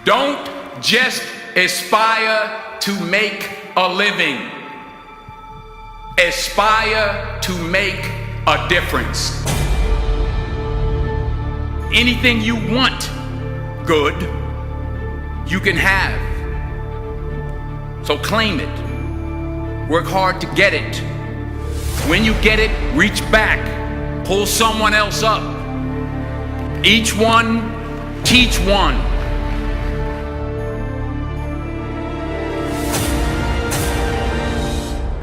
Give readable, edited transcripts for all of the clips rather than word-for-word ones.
Don't just aspire to make a living. Aspire to make a difference. Anything you want good, you can have. So claim it. Work hard to get it. When you get it, reach back. Pull someone else up. Each one, teach one.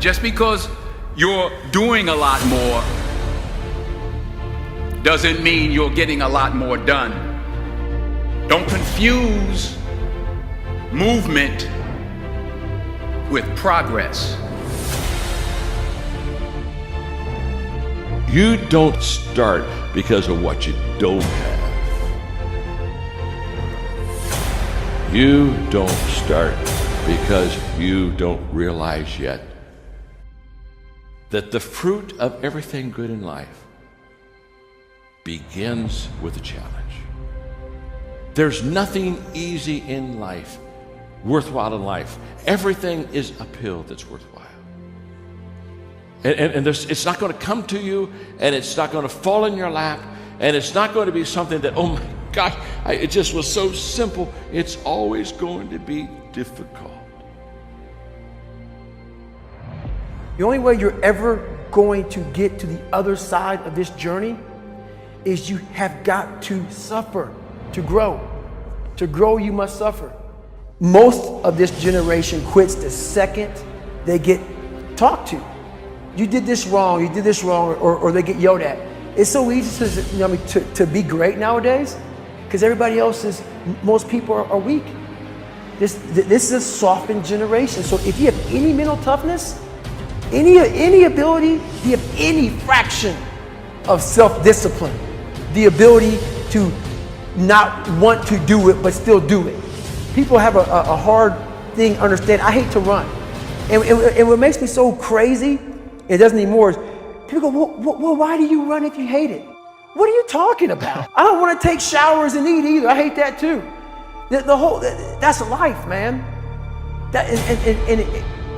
Just because you're doing a lot more doesn't mean you're getting a lot more done. Don't confuse movement with progress. You don't start because of what you don't have. You don't start because you don't realize yet that the fruit of everything good in life begins with a challenge. There's nothing easy in life, worthwhile in life. Everything is uphill that's worthwhile. And it's not going to come to you, and it's not going to fall in your lap, and it's not going to be something that, oh my gosh, it just was so simple. It's always going to be difficult. The only way you're ever going to get to the other side of this journey is you have got to suffer to grow. To grow, you must suffer. Most of this generation quits the second they get talked to. You did this wrong, or they get yelled at. It's so easy to be great nowadays because everybody else is, most people are weak. This is a softened generation. So if you have any mental toughness, any ability, if you have any fraction of self-discipline, the ability to not want to do it but still do it. People have a hard thing understand. I hate to run. And what makes me so crazy, it doesn't anymore, is people go, well, why do you run if you hate it? What are you talking about? I don't want to take showers and eat either. I hate that too. That's life, man.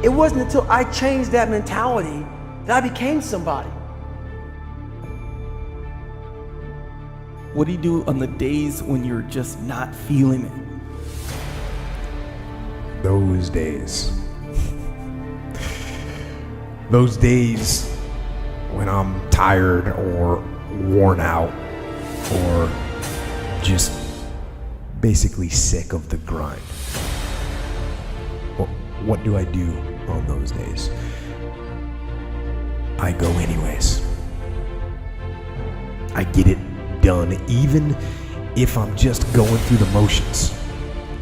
It wasn't until I changed that mentality that I became somebody. What do you do on the days when you're just not feeling it? Those days. Those days when I'm tired or worn out or just basically sick of the grind. What do I do on those days? I go anyways. I get it done, even if I'm just going through the motions.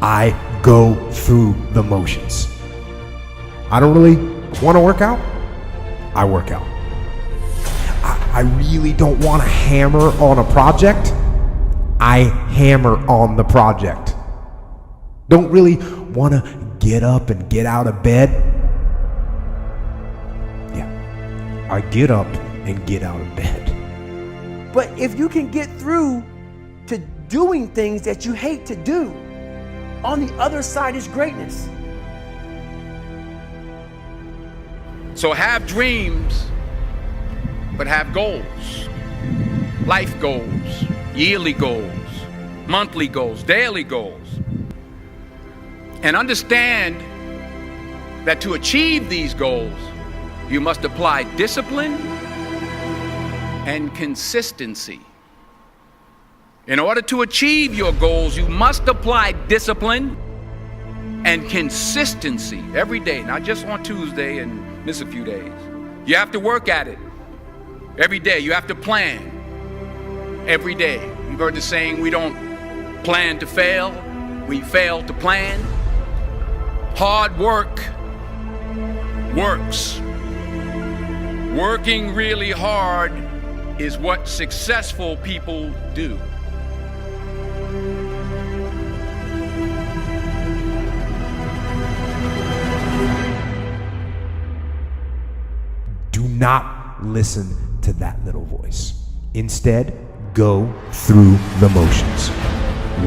I go through the motions. I don't really want to work out. I work out. I really don't want to hammer on a project. I hammer on the project. Don't really want to get up and get out of bed. Yeah, I get up and get out of bed. But if you can get through to doing things that you hate to do, on the other side is greatness. So have dreams, but have goals. Life goals, yearly goals, monthly goals, daily goals. And understand that to achieve these goals, you must apply discipline and consistency. In order to achieve your goals, you must apply discipline and consistency every day, not just on Tuesday and miss a few days. You have to work at it every day. You have to plan every day. You've heard the saying, we don't plan to fail, we fail to plan. Hard work works. Working really hard is what successful people do. Do not listen to that little voice. Instead, go through the motions.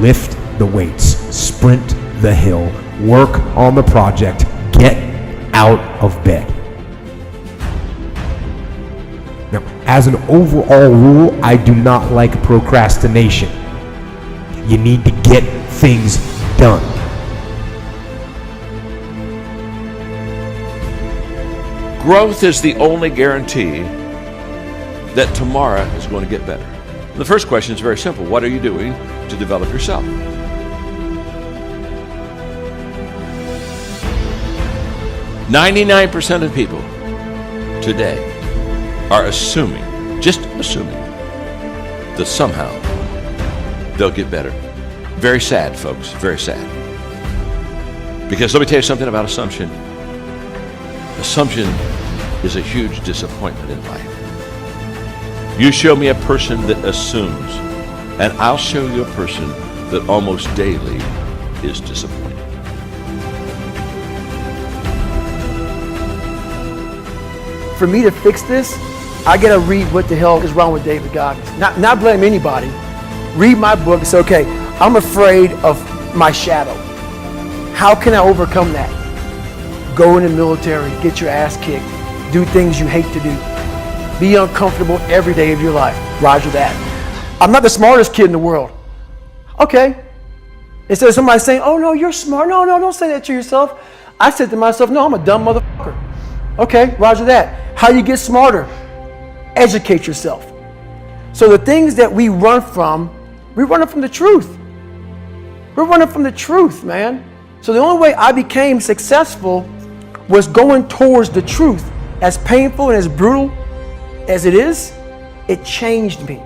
Lift the weights. sprint the hill, work on the project, get out of bed. Now, as an overall rule, I do not like procrastination. You need to get things done. Growth is the only guarantee that tomorrow is going to get better. The first question is very simple. What are you doing to develop yourself? "99% of people today are assuming, just assuming, that somehow they'll get better. Very sad, folks, very sad. Because let me tell you something about assumption. Assumption is a huge disappointment in life. You show me a person that assumes, and I'll show you a person that almost daily is disappointed. For me to fix this, I gotta read what the hell is wrong with David Goggins. Not blame anybody. Read my book and say, okay, I'm afraid of my shadow. How can I overcome that? Go in the military, get your ass kicked, do things you hate to do. Be uncomfortable every day of your life. Roger that. I'm not the smartest kid in the world. Okay. Instead of somebody saying, oh no, you're smart. No, don't say that to yourself. I said to myself, no, I'm a dumb motherfucker. Okay, roger that. How you get smarter? Educate yourself. So the things that we run from, we're running from the truth. We're running from the truth, man. So the only way I became successful was going towards the truth. As painful and as brutal as it is, it changed me.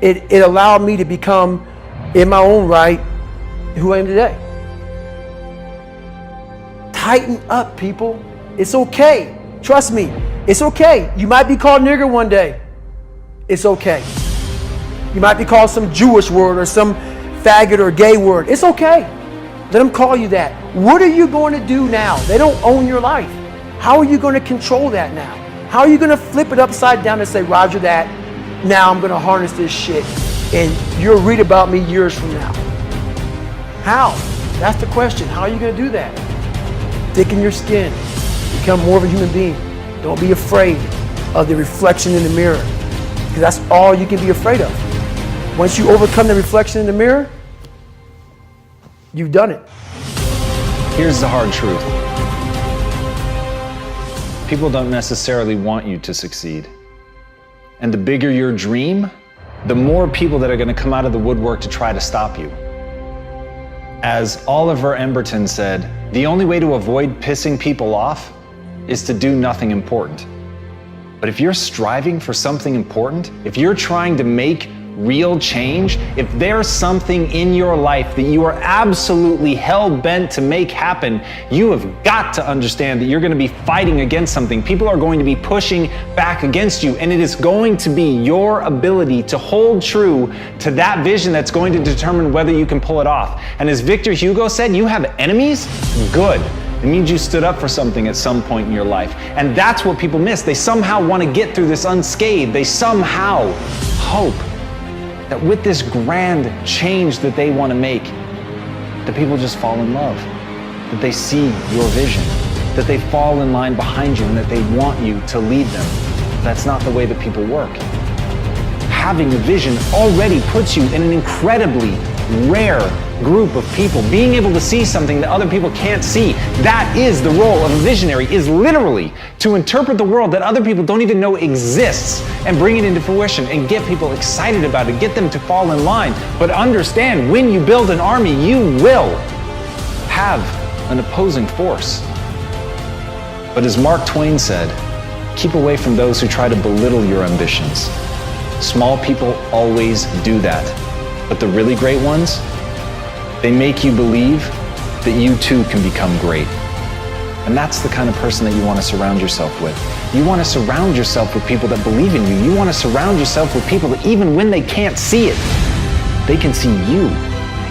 It allowed me to become, in my own right, who I am today. Tighten up, people. It's okay. Trust me. It's okay. You might be called nigger one day. It's okay. You might be called some Jewish word or some faggot or gay word. It's okay. Let them call you that. What are you going to do now? They don't own your life. How are you going to control that now? How are you going to flip it upside down and say, roger that, now I'm going to harness this shit and you'll read about me years from now? How? That's the question. How are you going to do that? Thicken your skin. Become more of a human being. Don't be afraid of the reflection in the mirror, because that's all you can be afraid of. Once you overcome the reflection in the mirror, you've done it. Here's the hard truth. People don't necessarily want you to succeed. And the bigger your dream, the more people that are going to come out of the woodwork to try to stop you. As Oliver Emberton said, the only way to avoid pissing people off is to do nothing important. But if you're striving for something important, if you're trying to make real change, if there's something in your life that you are absolutely hell-bent to make happen, you have got to understand that you're going to be fighting against something. People are going to be pushing back against you, and it is going to be your ability to hold true to that vision that's going to determine whether you can pull it off. And as Victor Hugo said, you have enemies? Good. It means you stood up for something at some point in your life. And that's what people miss. They somehow want to get through this unscathed. They somehow hope that with this grand change that they want to make, that people just fall in love, that they see your vision, that they fall in line behind you, and that they want you to lead them. That's not the way that people work. Having a vision already puts you in an incredibly rare group of people. Being able to see something that other people can't see, that is the role of a visionary, is literally to interpret the world that other people don't even know exists and bring it into fruition and get people excited about it, get them to fall in line. But understand, when you build an army, you will have an opposing force. But as Mark Twain said, keep away from those who try to belittle your ambitions. Small people always do that. But the really great ones, they make you believe that you too can become great. And that's the kind of person that you want to surround yourself with. You want to surround yourself with people that believe in you. You want to surround yourself with people that even when they can't see it, they can see you.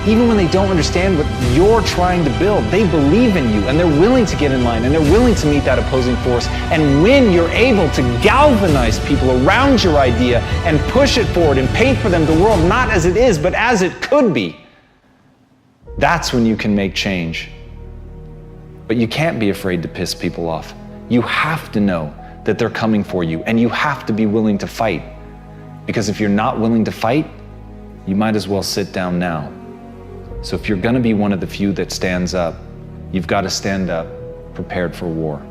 Even when they don't understand what you're trying to build, they believe in you and they're willing to get in line and they're willing to meet that opposing force. And when you're able to galvanize people around your idea and push it forward and paint for them the world not as it is, but as it could be, That's when you can make change. But you can't be afraid to piss people off. You have to know that they're coming for you, and you have to be willing to fight. Because if you're not willing to fight, you might as well sit down now. So if you're gonna be one of the few that stands up, you've got to stand up prepared for war.